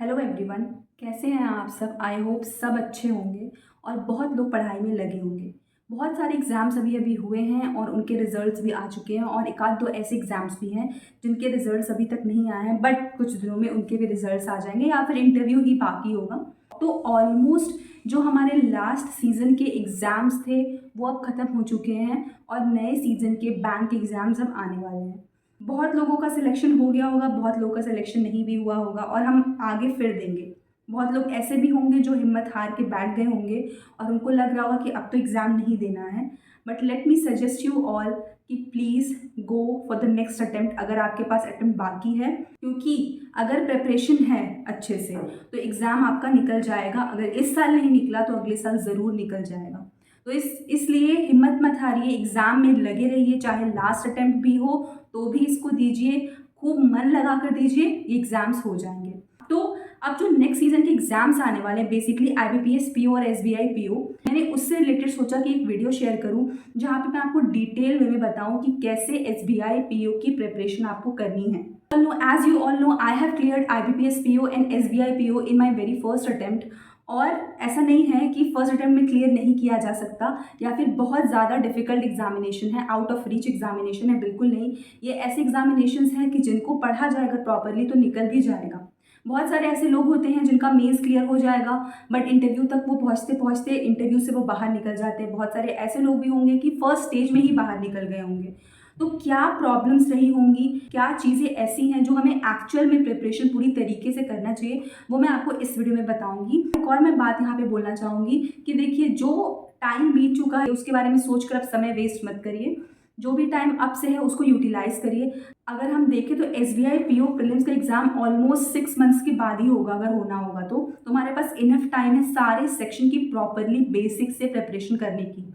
Hello everyone, कैसे हैं आप सब। आई होप सब अच्छे होंगे और बहुत लोग पढ़ाई में लगे होंगे। बहुत सारे एग्ज़ाम्स अभी अभी हुए हैं और उनके रिजल्ट्स भी आ चुके हैं और एक आध दो ऐसे एग्ज़ाम्स भी हैं जिनके रिजल्ट्स अभी तक नहीं आए हैं, बट कुछ दिनों में उनके भी रिजल्ट्स आ जाएंगे या फिर इंटरव्यू ही बाकी होगा। तो ऑलमोस्ट जो हमारे लास्ट सीज़न के एग्ज़ाम्स थे वो अब ख़त्म हो चुके हैं और नए सीज़न के बैंक एग्ज़ाम्स अब आने वाले हैं। बहुत लोगों का सिलेक्शन हो गया होगा, बहुत लोगों का सिलेक्शन नहीं भी हुआ होगा और हम आगे फिर देंगे। बहुत लोग ऐसे भी होंगे जो हिम्मत हार के बैठ गए होंगे और उनको लग रहा होगा कि अब तो एग्ज़ाम नहीं देना है। But let me suggest you all कि please go for the next attempt अगर आपके पास अटेम्प्ट बाकी है, क्योंकि अगर प्रिपरेशन है अच्छे से तो एग्ज़ाम आपका निकल जाएगा। अगर इस साल नहीं निकला तो अगले साल ज़रूर निकल जाएगा। तो इसलिए हिम्मत मत हारिए, एग्ज़ाम में लगे रहिए, चाहे लास्ट अटेम्प्ट भी हो तो भी इसको दीजिए, खूब मन लगा कर दीजिए, ये एग्ज़ाम्स हो जाएंगे। तो अब जो नेक्स्ट सीजन के एग्जाम्स आने वाले हैं, बेसिकली IBPS PO और SBI PO, मैंने उससे रिलेटेड सोचा कि एक वीडियो शेयर करूं जहां पे मैं आपको डिटेल वे में बताऊं कि कैसे SBI PO की प्रिपरेशन आपको करनी है। As you all know, I have cleared IBPS PO and SBI PO in my very first attempt। और ऐसा नहीं है कि फर्स्ट अटेम्प्ट में क्लियर नहीं किया जा सकता या फिर बहुत ज़्यादा डिफिकल्ट एग्जामिनेशन है, आउट ऑफ रीच एग्जामिनेशन है, बिल्कुल नहीं। ये ऐसे एग्जामिनेशन हैं कि जिनको पढ़ा जाएगा प्रॉपरली तो निकल भी जाएगा। बहुत सारे ऐसे लोग होते हैं जिनका मेंस क्लियर हो जाएगा बट इंटरव्यू तक वो पहुंचते पहुंचते इंटरव्यू से वो बाहर निकल जाते हैं। बहुत सारे ऐसे लोग भी होंगे कि फर्स्ट स्टेज में ही बाहर निकल गए होंगे। तो क्या प्रॉब्लम्स रही होंगी, क्या चीज़ें ऐसी हैं जो हमें एक्चुअल में प्रिपरेशन पूरी तरीके से करना चाहिए, वो मैं आपको इस वीडियो में बताऊंगी। एक और मैं बात यहाँ पे बोलना चाहूँगी कि देखिए, जो टाइम बीत चुका है उसके बारे में सोचकर अब समय वेस्ट मत करिए। जो भी टाइम अब से है उसको यूटिलाइज करिए। अगर हम देखें तो SBI PO प्रीलिम्स का एग्जाम ऑलमोस्ट 6 मंथ्स के बाद ही होगा, अगर होना होगा तो तुम्हारे पास इनफ टाइम है सारे सेक्शन की प्रॉपरली बेसिक से प्रिपरेशन करने की।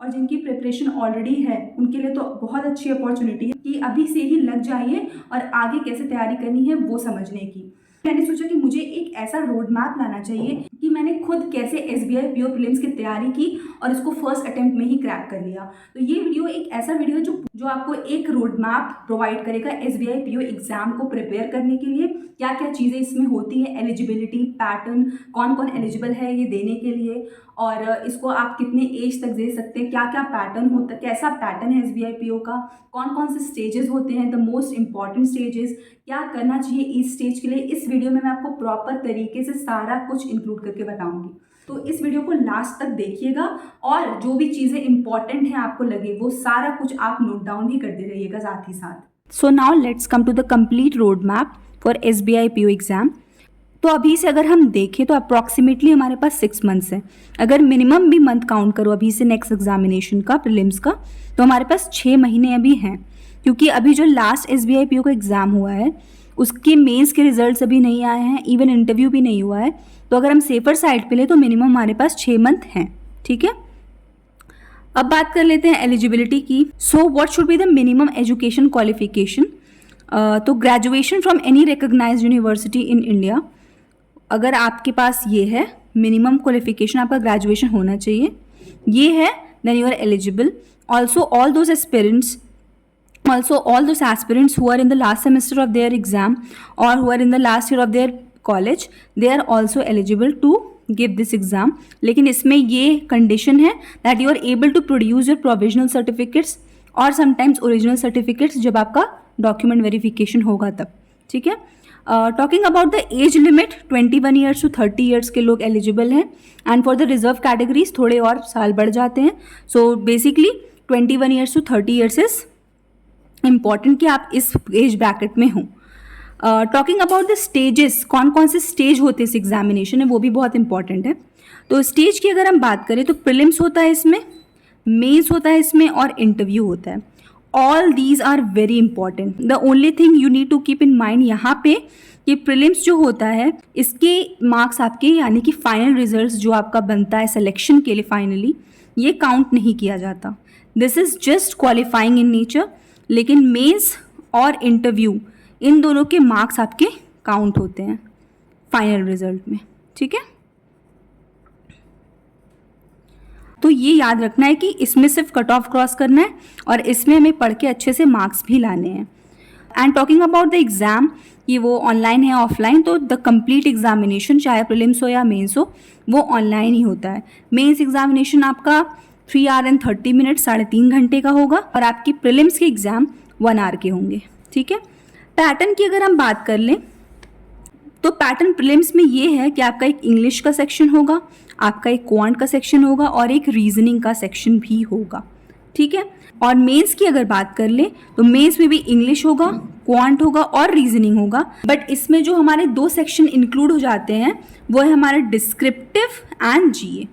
और जिनकी प्रिपरेशन ऑलरेडी है उनके लिए तो बहुत अच्छी अपॉर्चुनिटी है कि अभी से ही लग जाइए और आगे कैसे तैयारी करनी है वो समझने की। मैंने सोचा कि मुझे एक ऐसा रोड मैप लाना चाहिए कि मैंने खुद कैसे SBI PO प्रीलिम्स की तैयारी की और इसको फर्स्ट अटेम्प्ट में ही क्रैक कर लिया। तो ये वीडियो एक ऐसा वीडियो है जो आपको एक रोड मैप प्रोवाइड करेगा SBI PO एग्जाम को प्रिपेयर करने के लिए। क्या क्या चीज़ें इसमें होती हैं, एलिजिबिलिटी पैटर्न, कौन कौन एलिजिबल है ये देने के लिए, और इसको आप कितने एज तक दे सकते हैं, क्या क्या पैटर्न होता है, कैसा पैटर्न है SBI PO का, कौन कौन से स्टेजेस होते हैं, द मोस्ट इंपॉर्टेंट स्टेजेस, क्या करना चाहिए इस स्टेज के लिए। इस वीडियो में मैं आपको प्रॉपर तरीके से सारा कुछ इंक्लूड करके बताऊंगी। तो इस वीडियो को लास्ट तक देखिएगा और जो भी चीज़ें इंपॉर्टेंट हैं आपको लगे वो सारा कुछ आप नोट डाउन भी करते रहिएगा साथ ही साथ। So now let's come to the complete road map for SBI PO exam. तो अभी से अगर हम देखें तो अप्रॉक्सीमेटली हमारे पास 6 मंथ्स हैं। अगर मिनिमम भी मंथ काउंट करो अभी से नेक्स्ट एग्जामिनेशन का, प्रीलिम्स का, तो हमारे पास 6 महीने अभी हैं। क्योंकि अभी जो लास्ट SBI PO का एग्ज़ाम हुआ है उसके मेंस के रिजल्ट्स अभी नहीं आए हैं, इवन इंटरव्यू भी नहीं हुआ है। तो अगर हम सेफर साइड पे ले तो मिनिमम हमारे पास 6 मंथ हैं। ठीक है, अब बात कर लेते हैं एलिजिबिलिटी की। So what should be the minimum education qualification. तो graduation from any recognised university in India, अगर आपके पास ये है मिनिमम क्वालिफिकेशन, आपका ग्रेजुएशन होना चाहिए, ये है, then you are eligible. Also all those aspirants who are in the last semester of their exam or who are in the last year of their college, they are also eligible to give this exam। लेकिन इसमें ये condition है that you are able to produce your provisional certificates और sometimes original certificates जब आपका document verification होगा तब। ठीक है, talking about the age limit, 21 years to 30 years के लोग एलिजिबल हैं and for the reserve categories थोड़े और साल बढ़ जाते हैं। So basically 21 years to 30 years is important कि आप इस एज ब्रैकेट में हों। टॉकिंग अबाउट द स्टेजेस, कौन कौन से स्टेज होते हैं इस एग्जामिनेशन में, वो भी बहुत इंपॉर्टेंट है। तो स्टेज की अगर हम बात करें तो प्रीलिम्स होता है इसमें, मेंस होता है इसमें और इंटरव्यू होता है। All these are very important. The only thing you need to keep in mind यहाँ पे कि प्रीलिम्स जो होता है इसके मार्क्स आपके, यानी कि फाइनल रिजल्ट्स जो आपका बनता है सिलेक्शन के लिए फाइनली, ये काउंट नहीं किया जाता। This is just qualifying in nature. लेकिन मेंस और इंटरव्यू इन दोनों के मार्क्स आपके काउंट होते हैं फाइनल रिजल्ट में। ठीक है, तो ये याद रखना है कि इसमें सिर्फ कट ऑफ क्रॉस करना है और इसमें हमें पढ़ के अच्छे से मार्क्स भी लाने हैं। And talking about the exam, कि वो ऑनलाइन है ऑफलाइन, तो द कंप्लीट एग्जामिनेशन चाहे प्रीलिम्स हो या मेंस हो वो ऑनलाइन ही होता है। मेंस एग्जामिनेशन आपका 3 आवर एंड 30 मिनट 3.5 घंटे का होगा और आपकी प्रीलिम्स के एग्ज़ाम 1 आवर के होंगे। ठीक है, पैटर्न की अगर हम बात कर लें तो पैटर्न प्रीलिम्स में ये है कि आपका एक इंग्लिश का सेक्शन होगा, आपका एक क्वांट का सेक्शन होगा और एक रीजनिंग का सेक्शन भी होगा। ठीक है, और मेंस की अगर बात कर ले तो मेंस में भी इंग्लिश होगा, क्वांट होगा और रीजनिंग होगा, बट इसमें जो हमारे 2 सेक्शन इंक्लूड हो जाते हैं वो है हमारे descriptive and GA.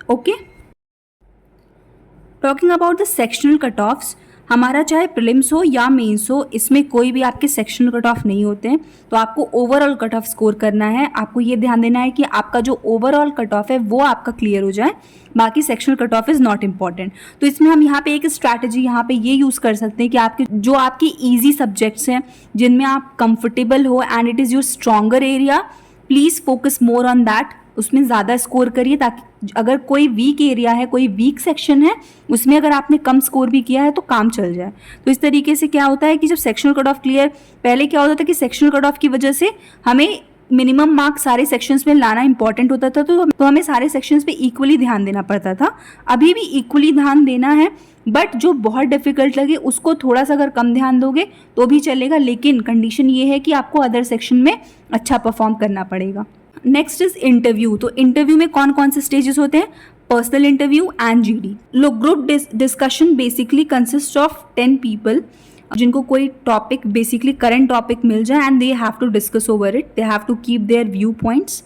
Okay, talking about the sectional cut offs, हमारा चाहे प्रीलिम्स हो या मेंस हो इसमें कोई भी आपके सेक्शनल कट ऑफ नहीं होते हैं, तो आपको ओवरऑल कट ऑफ स्कोर करना है। आपको ये ध्यान देना है कि आपका जो ओवरऑल कट ऑफ है वो आपका क्लियर हो जाए, बाकी sectional cut off is not important. तो इसमें हम यहाँ पे एक स्ट्रैटेजी यहाँ पे ये यूज़ कर सकते हैं कि आपकी ईजी सब्जेक्ट्स हैं जिनमें आप कंफर्टेबल हो and it is your stronger area, please focus more on that, उसमें ज़्यादा स्कोर करिए, ताकि अगर कोई वीक एरिया है, कोई वीक सेक्शन है, उसमें अगर आपने कम स्कोर भी किया है तो काम चल जाए। तो इस तरीके से क्या होता है कि जब सेक्शनल कट ऑफ क्लियर, पहले क्या होता था कि सेक्शनल कट ऑफ की वजह से हमें मिनिमम मार्क्स सारे सेक्शंस में लाना इंपॉर्टेंट होता था, तो हमें सारे सेक्शंस पे इक्वली ध्यान देना पड़ता था। अभी भी इक्वली ध्यान देना है, बट जो बहुत डिफिकल्ट लगे उसको थोड़ा सा अगर कम ध्यान दोगे तो भी चलेगा, लेकिन कंडीशन ये है कि आपको अदर सेक्शन में अच्छा परफॉर्म करना पड़ेगा। Next is interview. तो इंटरव्यू में कौन कौन से स्टेजेस होते हैं? Personal interview and GD. लोग group discussion basically consist of 10 people जिनको कोई टॉपिक, बेसिकली करंट टॉपिक मिल जाए and they have to discuss over it, they have to keep their viewpoints.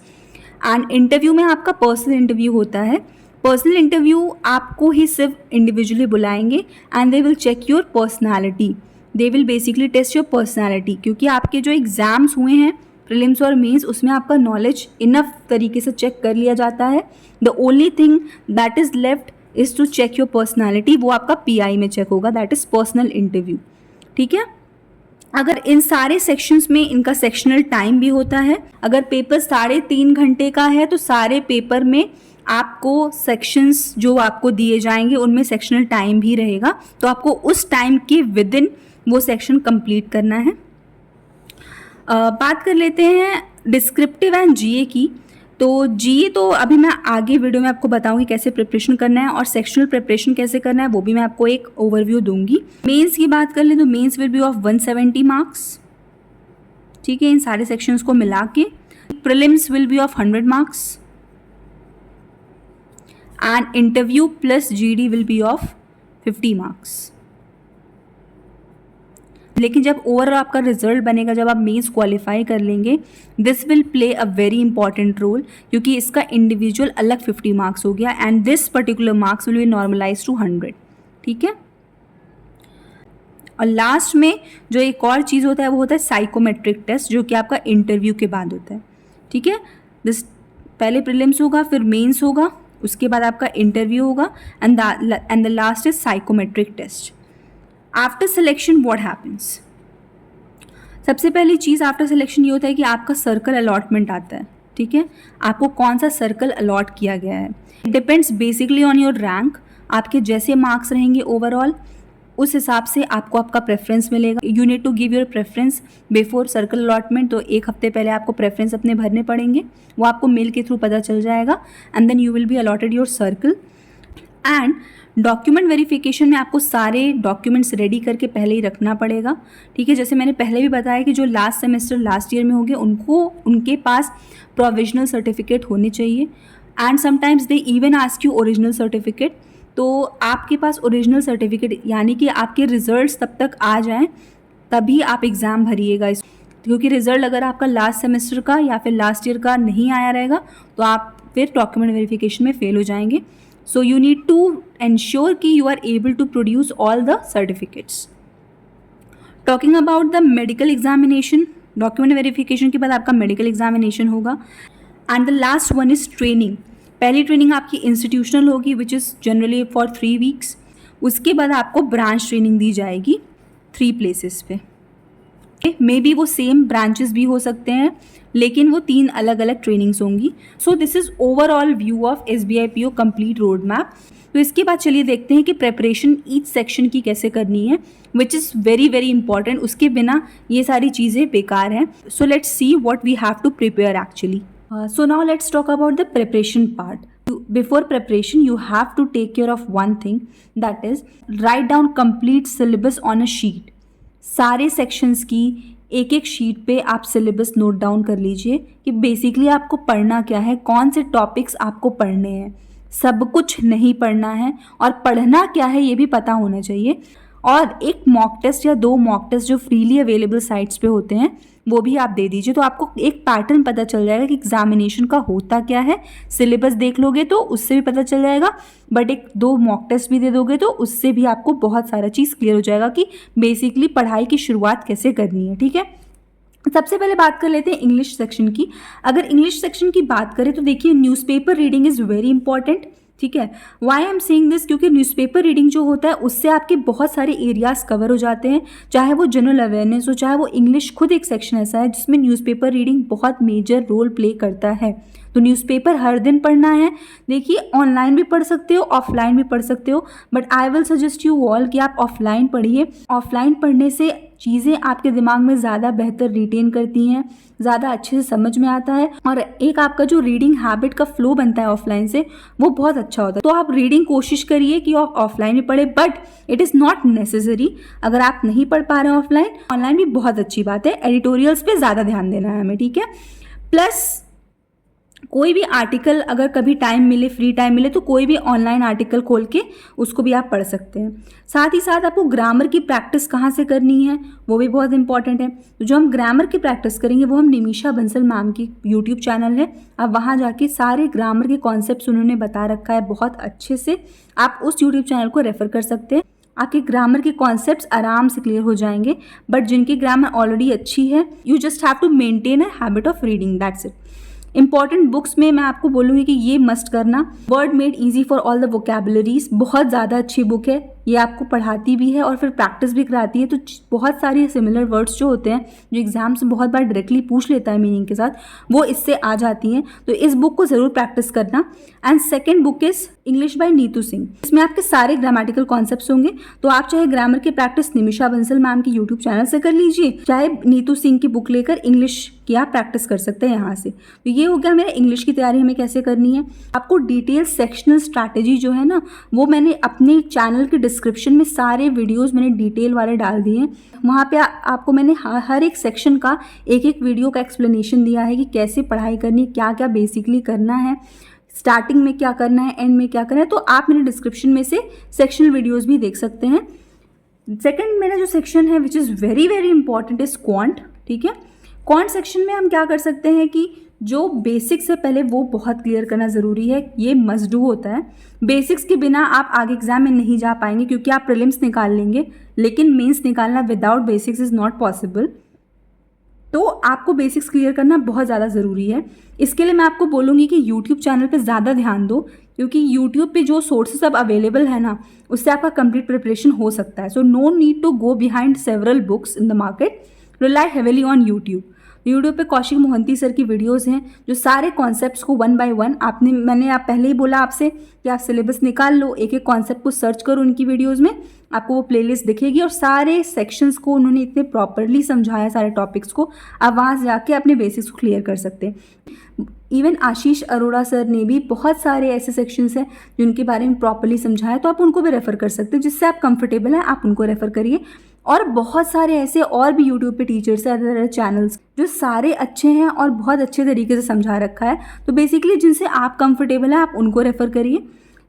And interview में आपका personal interview होता है। Personal interview आपको ही सिर्फ इंडिविजुअली बुलाएंगे and they will check your personality, they will basically test your personality, क्योंकि आपके जो एग्ज़ाम्स हुए हैं प्रीलिम्स और मेंस उसमें आपका नॉलेज इनफ तरीके से चेक कर लिया जाता है। The only thing that is left is to check your personality, वो आपका पीआई में चेक होगा, दैट इज़ पर्सनल इंटरव्यू। ठीक है, अगर इन सारे सेक्शंस में इनका सेक्शनल टाइम भी होता है, अगर पेपर 3.5 घंटे का है तो सारे पेपर में आपको सेक्शंस जो आपको दिए जाएंगे उनमें सेक्शनल टाइम भी रहेगा, तो आपको उस टाइम के विद इन वो सेक्शन कंप्लीट करना है। बात कर लेते हैं डिस्क्रिप्टिव एंड जीए की। तो जीए तो अभी मैं आगे वीडियो में आपको बताऊंगी कैसे प्रिपरेशन करना है, और सेक्शनल प्रिपरेशन कैसे करना है वो भी मैं आपको एक ओवरव्यू दूंगी। मेंस की बात कर लें तो mains will be of 170 marks. ठीक है, इन सारे सेक्शंस को मिला के। Prelims will be of 100 marks and interview plus GD will be of 50 marks. लेकिन जब ओवरऑल आपका रिजल्ट बनेगा, जब आप मेंस क्वालिफाई कर लेंगे, this will play a very important role, क्योंकि इसका इंडिविजुअल अलग 50 मार्क्स हो गया and this particular marks will be normalise to 100। ठीक है, और लास्ट में जो एक और चीज़ होता है वो होता है साइकोमेट्रिक टेस्ट, जो कि आपका इंटरव्यू के बाद होता है। ठीक है, दिस पहले प्रीलिम्स होगा, फिर मेंस होगा, उसके बाद आपका इंटरव्यू होगा and the last is psychometric test. After selection what happens? सबसे पहली चीज़ आफ्टर सिलेक्शन ये होता है कि आपका सर्कल अलॉटमेंट आता है। ठीक है, आपको कौन सा सर्कल अलॉट किया गया है, depends basically on your rank. आपके जैसे मार्क्स रहेंगे ओवरऑल, उस हिसाब से आपको आपका प्रेफरेंस मिलेगा। You need to give your preference before circle allotment, तो 1 हफ्ते पहले आपको प्रेफरेंस अपने भरने पड़ेंगे, वो आपको मेल के थ्रू पता चल जाएगा and then you will be allotted your circle. And document verification में आपको सारे डॉक्यूमेंट्स रेडी करके पहले ही रखना पड़ेगा। ठीक है, जैसे मैंने पहले भी बताया कि जो लास्ट सेमेस्टर लास्ट ईयर में होंगे उनके पास प्रोविजनल सर्टिफिकेट होने चाहिए and sometimes they even ask you original certificate. तो आपके पास ओरिजिनल सर्टिफिकेट यानी कि आपके रिजल्ट्स तब तक आ जाएं तभी आप एग्ज़ाम भरिएगा, क्योंकि रिजल्ट अगर आपका लास्ट सेमेस्टर का या फिर लास्ट ईयर का नहीं आया रहेगा तो आप फिर डॉक्यूमेंट वेरिफिकेशन में फेल हो जाएंगे। So you need to ensure कि you are able to produce all the certificates. Talking about the medical examination, document verification के बाद आपका medical examination होगा and the last one is training. पहली training आपकी इंस्टीट्यूशनल होगी which is generally for 3 weeks. उसके बाद आपको ब्रांच ट्रेनिंग दी जाएगी 3 प्लेसेस पे। मे बी वो सेम ब्रांचेस भी हो सकते हैं, लेकिन वो 3 अलग अलग ट्रेनिंग्स होंगी। So this is overall view of SBI PO complete road map. तो इसके बाद चलिए देखते हैं कि प्रेपरेशन ईच सेक्शन की कैसे करनी है, which is very very important. उसके बिना ये सारी चीज़ें बेकार हैं। So let's see what we have to prepare actually. So now let's talk about the preparation part. Before preparation, you have to take care of one thing, that is write down complete syllabus on a sheet. सारे sections की एक एक sheet पे आप syllabus note down कर लीजिए कि basically आपको पढ़ना क्या है, कौन से टॉपिक्स आपको पढ़ने हैं. सब कुछ नहीं पढ़ना है और पढ़ना क्या है ये भी पता होना चाहिए. और एक मॉक टेस्ट या 2 मॉक टेस्ट जो फ्रीली अवेलेबल साइट्स पे होते हैं वो भी आप दे दीजिए, तो आपको एक पैटर्न पता चल जाएगा कि एग्जामिनेशन का होता क्या है. सिलेबस देख लोगे तो उससे भी पता चल जाएगा, बट एक 2 मॉक टेस्ट भी दे दोगे तो उससे भी आपको बहुत सारा चीज़ क्लियर हो जाएगा कि बेसिकली पढ़ाई की शुरुआत कैसे करनी है. ठीक है, सबसे पहले बात कर लेते हैं इंग्लिश सेक्शन की. अगर इंग्लिश सेक्शन की बात करें तो देखिए newspaper reading is very important. ठीक है, why I am saying this, क्योंकि न्यूज़पेपर रीडिंग जो होता है उससे आपके बहुत सारे एरियाज़ कवर हो जाते हैं, चाहे वो जनरल अवेयरनेस हो, चाहे वो इंग्लिश. खुद एक सेक्शन ऐसा है जिसमें न्यूज़पेपर रीडिंग बहुत मेजर रोल प्ले करता है. तो न्यूज़पेपर हर दिन पढ़ना है. देखिए ऑनलाइन भी पढ़ सकते हो, ऑफलाइन भी पढ़ सकते हो, but I will suggest you all कि आप ऑफलाइन पढ़िए. ऑफलाइन पढ़ने से चीज़ें आपके दिमाग में ज़्यादा बेहतर रिटेन करती हैं, ज़्यादा अच्छे से समझ में आता है, और एक आपका जो रीडिंग हैबिट का फ्लो बनता है ऑफलाइन से वो बहुत अच्छा होता है. तो आप रीडिंग कोशिश करिए कि आप ऑफलाइन में पढ़े, but it is not necessary. अगर आप नहीं पढ़ पा रहे हैं ऑफलाइन, ऑनलाइन भी बहुत अच्छी बात है. एडिटोरियल्स पे ज़्यादा ध्यान देना है हमें. ठीक है, प्लस कोई भी आर्टिकल अगर कभी टाइम मिले, फ्री टाइम मिले, तो कोई भी ऑनलाइन आर्टिकल खोल के उसको भी आप पढ़ सकते हैं. साथ ही साथ आपको ग्रामर की प्रैक्टिस कहाँ से करनी है वो भी बहुत इंपॉर्टेंट है. तो जो हम ग्रामर की प्रैक्टिस करेंगे वो हम निमिषा बंसल मैम की यूट्यूब चैनल है, आप वहाँ जाके सारे ग्रामर के कॉन्सेप्ट्स उन्होंने बता रखा है बहुत अच्छे से. आप उस यूट्यूब चैनल को रेफ़र कर सकते हैं. आपके ग्रामर के कॉन्सेप्ट्स आराम से क्लियर हो जाएंगे. बट जिनकी ग्रामर ऑलरेडी अच्छी है, you just have to maintain a habit of reading, that's it. Important books में मैं आपको बोलूँगी कि ये मस्ट करना, word made easy for all the vocabularies, बहुत ज़्यादा अच्छी बुक है. ये आपको पढ़ाती भी है और फिर प्रैक्टिस भी कराती है. तो बहुत सारी सिमिलर वर्ड्स जो होते हैं, जो एग्जाम से बहुत बार डायरेक्टली पूछ लेता है मीनिंग के साथ, वो इससे आ जाती हैं. तो इस बुक को ज़रूर प्रैक्टिस करना. And second book is English by Neetu Singh. इसमें आपके सारे ग्रामेटिकल कॉन्सेप्ट्स होंगे. तो आप चाहे ग्रामर की प्रैक्टिस निमिषा बंसल मैम की यूट्यूब चैनल से कर लीजिए, चाहे नीतू सिंह की बुक लेकर इंग्लिश की आप प्रैक्टिस कर सकते हैं यहाँ से. तो ये हो गया मेरा इंग्लिश की तैयारी हमें कैसे करनी है. आपको डिटेल सेक्शनल स्ट्रैटेजी जो है ना, वो मैंने अपने चैनल के डिस्क्रिप्शन में सारे वीडियोस मैंने डिटेल वाले डाल दिए हैं. वहाँ पे आपको मैंने हर एक सेक्शन का एक एक वीडियो का एक्सप्लेनेशन दिया है कि कैसे पढ़ाई करनी, क्या क्या बेसिकली करना है, स्टार्टिंग में क्या करना है, एंड में क्या करना है. तो आप मेरे डिस्क्रिप्शन में से सेक्शनल वीडियोज़ भी देख सकते हैं. सेकेंड मेरा जो सेक्शन है which is very very important is quant. ठीक है, क्वांट सेक्शन में हम क्या कर सकते हैं कि जो बेसिक्स है पहले वो बहुत क्लियर करना ज़रूरी है. ये मस्ट डू होता है. बेसिक्स के बिना आप आगे एग्जाम में नहीं जा पाएंगे, क्योंकि आप प्रीलिम्स निकाल लेंगे लेकिन मेंस निकालना without basics is not possible. तो आपको बेसिक्स क्लियर करना बहुत ज़्यादा ज़रूरी है. इसके लिए मैं आपको बोलूँगी कि यूट्यूब चैनल पे ज़्यादा ध्यान दो, क्योंकि यूट्यूब पे जो सोर्सेस अब अवेलेबल है ना, उससे आपका कंप्लीट प्रिपरेशन हो सकता है. So no need to go behind several books in the market, rely heavily on YouTube. YouTube पे कौशिक मोहंती सर की वीडियोस हैं जो सारे कॉन्सेप्ट्स को 1 बाय 1 मैंने पहले ही बोला आपसे कि आप सिलेबस निकाल लो, एक एक कॉन्सेप्ट को सर्च करो उनकी वीडियोस में, आपको वो प्लेलिस्ट दिखेगी और सारे सेक्शंस को उन्होंने इतने प्रॉपरली समझाया, सारे टॉपिक्स को. आप वहाँ से जाके अपने बेसिक्स को क्लियर कर सकते हैं. इवन आशीष अरोड़ा सर ने भी बहुत सारे ऐसे सेक्शंस हैं जिनके बारे में प्रॉपरली समझाया, तो आप उनको भी रेफ़र कर सकते हैं. जिससे आप कंफर्टेबल हैं आप उनको रेफ़र करिए. और बहुत सारे ऐसे और भी यूट्यूब पे टीचर्स हैं, अदर चैनल्स जो सारे अच्छे हैं और बहुत अच्छे तरीके से समझा रखा है. तो बेसिकली जिनसे आप कंफर्टेबल हैं आप उनको रेफ़र करिए.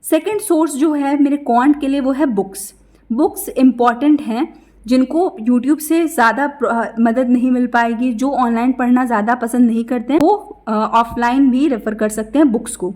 सेकंड सोर्स जो है मेरे क्वांट के लिए वो है बुक्स. बुक्स इम्पॉर्टेंट हैं. जिनको यूट्यूब से ज़्यादा मदद नहीं मिल पाएगी, जो ऑनलाइन पढ़ना ज़्यादा पसंद नहीं करते हैं, वो ऑफलाइन भी रेफ़र कर सकते हैं बुक्स को.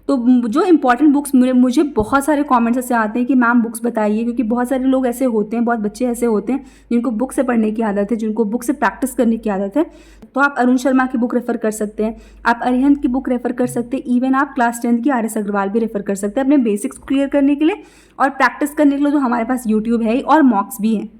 तो जो इम्पॉर्टेंट बुक्स, मुझे बहुत सारे कमेंट्स ऐसे आते हैं कि मैम बुक्स बताइए, क्योंकि बहुत सारे लोग ऐसे होते हैं, बहुत बच्चे ऐसे होते हैं जिनको बुक से पढ़ने की आदत है, जिनको बुक से प्रैक्टिस करने की आदत है. तो आप अरुण शर्मा की बुक रेफ़र कर सकते हैं, आप अरिहंत की बुक रेफ़र कर सकते हैं, इवन आप क्लास 10th की RS अग्रवाल भी रेफ़र कर सकते हैं अपने बेसिक्स क्लियर करने के लिए और प्रैक्टिस करने के लिए. तो हमारे पास यूट्यूब है ही और मॉक्स भी हैं.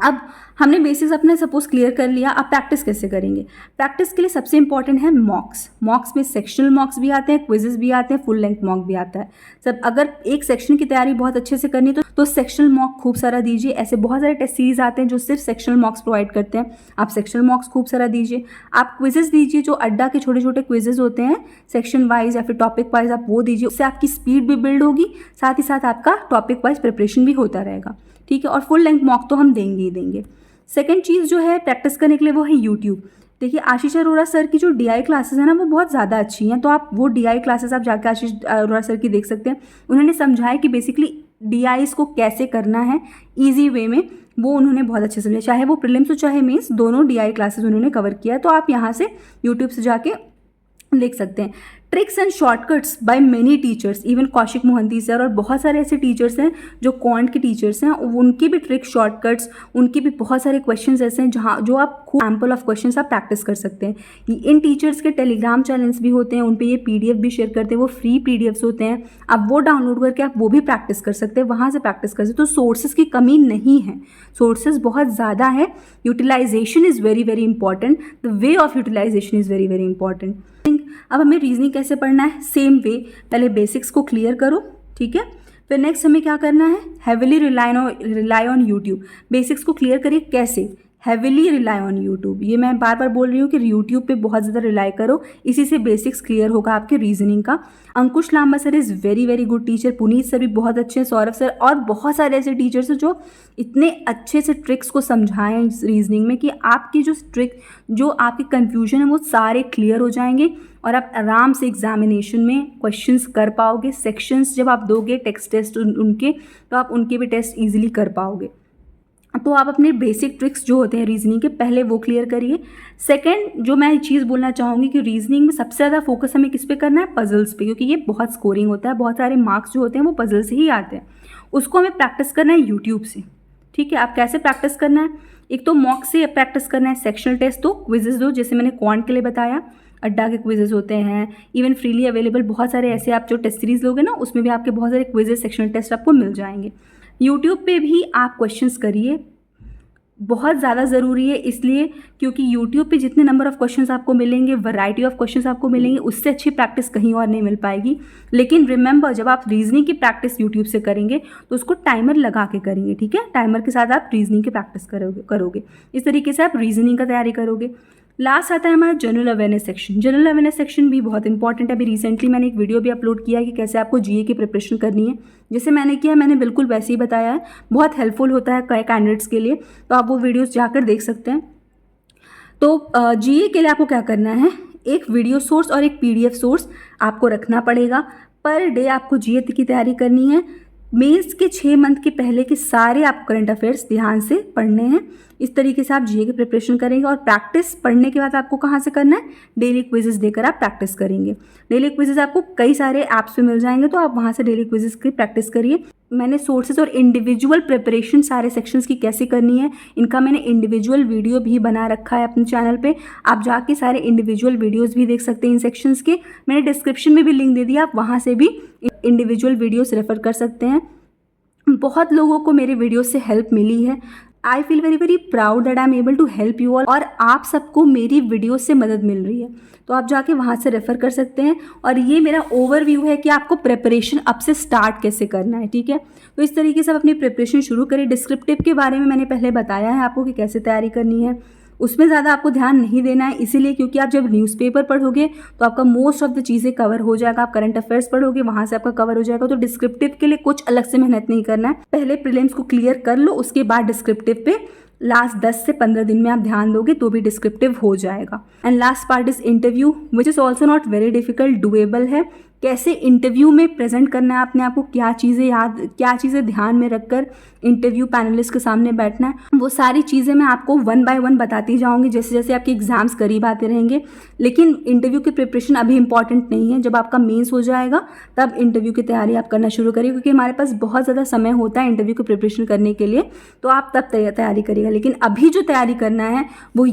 अब हमने बेसिक्स अपने सपोज क्लियर कर लिया, अब प्रैक्टिस कैसे करेंगे? प्रैक्टिस के लिए सबसे इंपॉर्टेंट है मॉक्स। मॉक्स में सेक्शनल मॉक्स भी आते हैं, क्विजेस भी आते हैं, फुल लेंथ मॉक भी आता है। सब अगर एक सेक्शन की तैयारी बहुत अच्छे से करनी है तो सेक्शनल मॉक खूब सारा दीजिए। ऐसे बहुत सारे टेस्ट सीरीज आते हैं जो सिर्फ सेक्शनल मॉक्स प्रोवाइड करते हैं, आप सेक्शनल मॉक्स खूब सारा दीजिए। आप क्विजेस दीजिए, जो अड्डा के छोटे छोटे क्विजेस होते हैं सेक्शन वाइज या फिर टॉपिक वाइज, आप वो दीजिए। उससे आपकी स्पीड भी बिल्ड होगी, साथ ही साथ आपका टॉपिक वाइज प्रिपरेशन भी होता रहेगा, ठीक है। और फुल लेंथ मॉक तो हम देंगे ही देंगे। सेकेंड चीज़ जो है प्रैक्टिस करने के लिए वो है यूट्यूब। देखिए आशीष अरोड़ा सर की जो डीआई क्लासेस है ना वो बहुत ज़्यादा अच्छी हैं, तो आप वो डीआई क्लासेस आप जाकर आशीष अरोड़ा सर की देख सकते हैं। उन्होंने समझाया कि बेसिकली डीआईस को कैसे करना है ईजी वे में, वो उन्होंने बहुत अच्छे से समझाया। चाहे वो प्रीलिम्स हो चाहे मेंस, दोनों डीआई क्लासेस उन्होंने कवर किया है, तो आप यहाँ से यूट्यूब से जाके देख सकते हैं। Tricks and shortcuts by many teachers, even Kaushik Mohanty sir और बहुत सारे ऐसे टीचर्स हैं जो क्वांट के टीचर्स हैं, उनके भी ट्रिक शॉर्टकट्स, उनके भी बहुत सारे क्वेश्चंस ऐसे हैं जहाँ जो आप खूब एम्पल ऑफ क्वेश्चंस आप प्रैक्टिस कर सकते हैं। इन टीचर्स के टेलीग्राम चैनल्स भी होते हैं, उन पे ये पीडीएफ भी शेयर करते हैं, वो फ्री पीडीएफ्स होते हैं, आप वो डाउनलोड करके आप वो भी प्रैक्टिस कर सकते हैं, वहाँ से प्रैक्टिस कर सकते हैं। तो सोर्सेज की कमी नहीं है, सोर्सेज बहुत ज़्यादा है। Utilisation is very very important, the way of utilisation is very very important. अब हमें रीजनिंग कैसे पढ़ना है? सेम वे, पहले बेसिक्स को क्लियर करो, ठीक है। फिर नेक्स्ट हमें क्या करना है? Heavily rely on YouTube. Basics को क्लियर करिए कैसे? Heavily rely on YouTube. ये मैं बार बार बोल रही हूँ कि यूट्यूब पे बहुत ज़्यादा रिलाई करो, इसी से बेसिक्स क्लियर होगा आपके रीजनिंग का। Ankush Lamba sir is very very good teacher, Puneet sir भी बहुत अच्छे हैं, सौरभ सर और बहुत सारे ऐसे टीचर्स हैं जो इतने अच्छे से ट्रिक्स को समझाएं इस रीजनिंग में कि आपकी जो आपके कन्फ्यूजन है वो सारे क्लियर हो जाएंगे और आप आराम से एग्जामिनेशन में क्वेश्चंस कर पाओगे। सेक्शंस जब आप दोगे टेक्स्ट टेस्ट उनके, तो आप उनके भी टेस्ट ईजिली कर पाओगे। तो आप अपने बेसिक ट्रिक्स जो होते हैं रीजनिंग के पहले वो क्लियर करिए। सेकंड जो मैं चीज़ बोलना चाहूँगी कि रीजनिंग में सबसे ज़्यादा फोकस हमें किस पे करना है? पजल्स पे, क्योंकि ये बहुत स्कोरिंग होता है, बहुत सारे मार्क्स जो होते हैं वो पजल से ही आते हैं। उसको हमें प्रैक्टिस करना है यूट्यूब से, ठीक है। आप कैसे प्रैक्टिस करना है? एक तो मॉक से प्रैक्टिस करना है, सेक्शनल टेस्ट दो, क्विजेज दो, जैसे मैंने क्वांट के लिए बताया, अड्डा के क्विजेज होते हैं, इवन फ्रीली अवेलेबल बहुत सारे ऐसे आप जो टेस्ट सीरीज लोगे ना उसमें भी आपके बहुत सारे क्विजेज सेक्शनल टेस्ट आपको मिल जाएंगे। यूट्यूब पे भी आप क्वेश्चंस करिए, बहुत ज़्यादा ज़रूरी है इसलिए क्योंकि यूट्यूब पे जितने नंबर ऑफ़ क्वेश्चंस आपको मिलेंगे, वैरायटी ऑफ क्वेश्चंस आपको मिलेंगे, उससे अच्छी प्रैक्टिस कहीं और नहीं मिल पाएगी। लेकिन रिमेंबर, जब आप रीजनिंग की प्रैक्टिस यूट्यूब से करेंगे तो उसको टाइमर लगा के करेंगे, ठीक है। टाइमर के साथ आप रीजनिंग की प्रैक्टिस करोगे। इस तरीके से आप रीजनिंग का तैयारी करोगे। लास्ट आता है हमारा general awareness section. General awareness section भी बहुत इंपॉर्टेंट है। अभी रिसेंटली मैंने एक वीडियो भी अपलोड किया है कि कैसे आपको जीए की प्रिपरेशन करनी है। जैसे मैंने किया, मैंने बिल्कुल वैसे ही बताया है, बहुत हेल्पफुल होता है कई कैंडिडेट्स के लिए, तो आप वो वीडियोस जाकर देख सकते हैं। तो जीए के लिए आपको क्या करना है? एक वीडियो सोर्स और एक पीडीएफ सोर्स आपको रखना पड़ेगा। पर डे आपको जीए की तैयारी करनी है। मेंस के 6 मंथ के पहले के सारे आप करंट अफेयर्स ध्यान से पढ़ने हैं। इस तरीके से आप जीए की प्रिपरेशन करेंगे और प्रैक्टिस पढ़ने के बाद आपको कहाँ से करना है? डेली क्विजेस देकर आप प्रैक्टिस करेंगे। डेली क्विजेस आपको कई सारे ऐप्स पे मिल जाएंगे, तो आप वहाँ से डेली क्विजेस की प्रैक्टिस करिए। मैंने सोर्सेज और इंडिविजुअल प्रिपरेशन सारे सेक्शंस की कैसे करनी है, इनका मैंने इंडिविजुअल वीडियो भी बना रखा है अपने चैनल पे। आप जाके सारे इंडिविजुअल वीडियोस भी देख सकते हैं इन सेक्शंस के। मैंने डिस्क्रिप्शन में भी लिंक दे दिया, आप वहाँ से भी इंडिविजुअल वीडियोस रेफर कर सकते हैं। बहुत लोगों को मेरे वीडियो से हेल्प मिली है। I feel very very proud that I am able to help you all, और आप सबको मेरी वीडियो से मदद मिल रही है, तो आप जाके वहाँ से रेफ़र कर सकते हैं। और ये मेरा ओवरव्यू है कि आपको प्रिपरेशन अब से स्टार्ट कैसे करना है, ठीक है। तो इस तरीके से आप अपनी प्रिपरेशन शुरू करें। डिस्क्रिप्टिव के बारे में मैंने पहले बताया है आपको कि कैसे तैयारी करनी है, उसमें ज़्यादा आपको ध्यान नहीं देना है, इसीलिए क्योंकि आप जब न्यूज़पेपर पढ़ोगे तो आपका मोस्ट ऑफ द चीज़ें कवर हो जाएगा। आप करंट अफेयर्स पढ़ोगे, वहाँ से आपका कवर हो जाएगा। तो डिस्क्रिप्टिव के लिए कुछ अलग से मेहनत नहीं करना है। पहले प्रीलिम्स को क्लियर कर लो, उसके बाद डिस्क्रिप्टिव पे लास्ट 10 से 15 दिन में आप ध्यान दोगे तो भी डिस्क्रिप्टिव हो जाएगा। And last part is interview, which is also not very difficult, doable है। कैसे इंटरव्यू में प्रेजेंट करना है अपने आप को, क्या चीज़ें ध्यान में रखकर इंटरव्यू पैनलिस्ट के सामने बैठना है, वो सारी चीज़ें मैं आपको 1 बाय 1 बताती जाऊंगी जैसे जैसे आपके एग्जाम्स करीब आते रहेंगे। लेकिन इंटरव्यू की प्रिपरेशन अभी इंपॉर्टेंट नहीं है, जब आपका मेंस हो जाएगा तब इंटरव्यू की तैयारी आप करना शुरू करिए, क्योंकि हमारे पास बहुत ज़्यादा समय होता है इंटरव्यू की प्रिपरेशन करने के लिए, तो आप तब तैयारी करिएगा। लेकिन अभी जो तैयारी करना है वो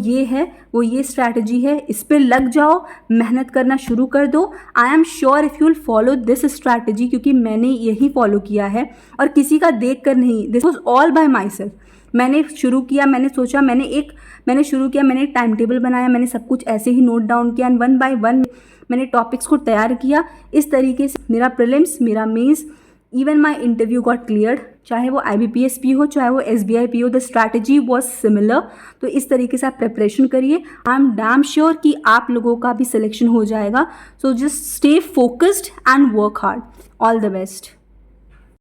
ये स्ट्रैटेजी है, इस पर लग जाओ, मेहनत करना शुरू कर दो। I am sure if you will follow this strategy, क्योंकि मैंने यही फॉलो किया है और किसी का देख कर नहीं, this was all bye my self. मैंने शुरू किया, मैंने सोचा, मैंने एक टाइम टेबल बनाया, मैंने सब कुछ ऐसे ही नोट डाउन किया एंड वन बाय वन मैंने टॉपिक्स को तैयार किया। इस तरीके से मेरा प्रीलिम्स, मेरा mains, even my interview got cleared, चाहे वो IBPS पी हो, चाहे वो SBI पी हो, द स्ट्रैटेजी वॉज सिमिलर। तो इस तरीके से आप प्रिपरेशन करिए। आई एम डैम श्योर कि आप लोगों का भी सिलेक्शन हो जाएगा। So just stay focused and work hard. All the best.